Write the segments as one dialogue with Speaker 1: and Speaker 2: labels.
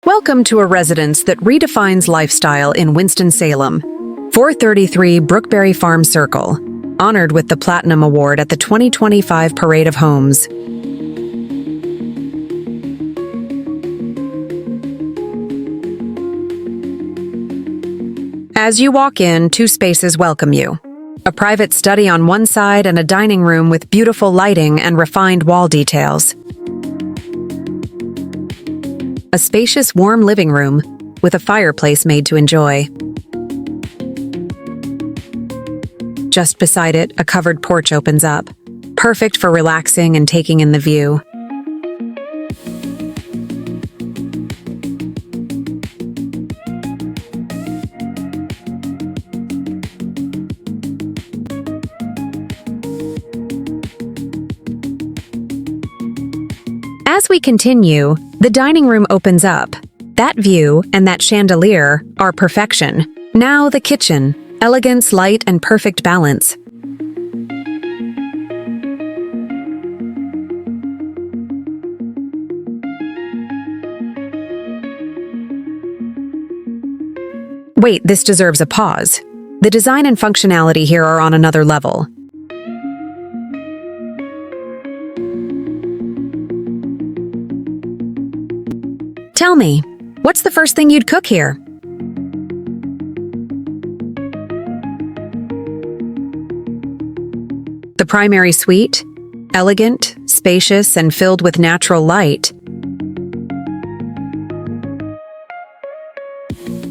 Speaker 1: Welcome to a residence that redefines lifestyle in Winston-Salem. 433 Brookberry Farm Circle, honored with the Platinum Award at the 2025 Parade of Homes. As you walk in, two spaces welcome you. A private study on one side and a dining room with beautiful lighting and refined wall details. A spacious, warm living room with a fireplace made to enjoy. Just beside it, a covered porch opens up, perfect for relaxing and taking in the view. As we continue, the dining room opens up. That view and that chandelier are perfection. Now the kitchen, elegance, light, and perfect balance. Wait, this deserves a pause. The design and functionality here are on another level. Tell me, what's the first thing you'd cook here? The primary suite, elegant, spacious, and filled with natural light.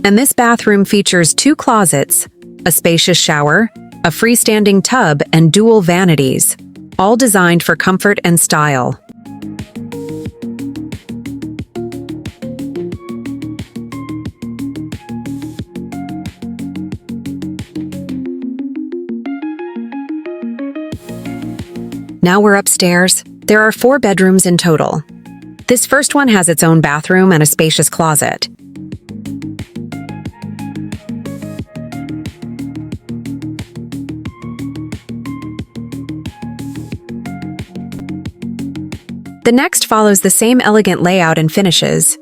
Speaker 1: And this bathroom features two closets, a spacious shower, a freestanding tub, and dual vanities, all designed for comfort and style. Now we're upstairs. There are 4 bedrooms in total. This first one has its own bathroom and a spacious closet. The next follows the same elegant layout and finishes.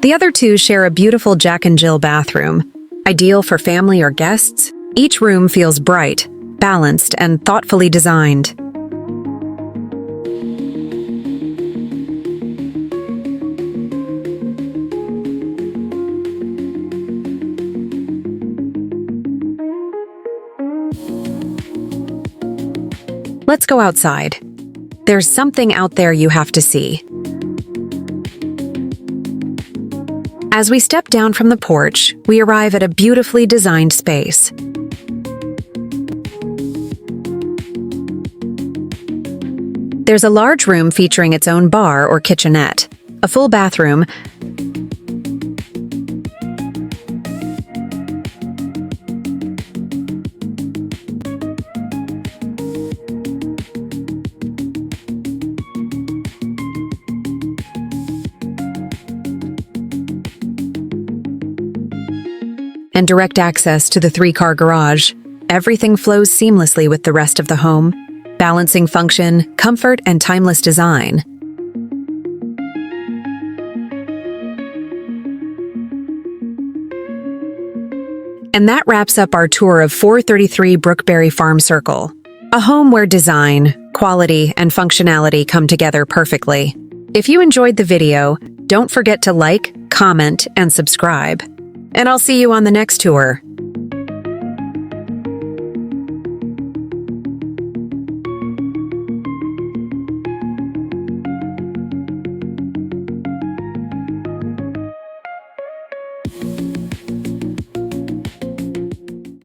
Speaker 1: The other two share a beautiful Jack and Jill bathroom, ideal for family or guests. Each room feels bright, balanced, and thoughtfully designed. Let's go outside. There's something out there you have to see. As we step down from the porch, we arrive at a beautifully designed space. There's a large room featuring its own bar or kitchenette, a full bathroom, and direct access to the 3-car garage. Everything flows seamlessly with the rest of the home, balancing function, comfort, and timeless design. And that wraps up our tour of 433 Brookberry Farm Circle, a home where design, quality, and functionality come together perfectly. If you enjoyed the video, don't forget to like, comment, and subscribe. And I'll see you on the next tour.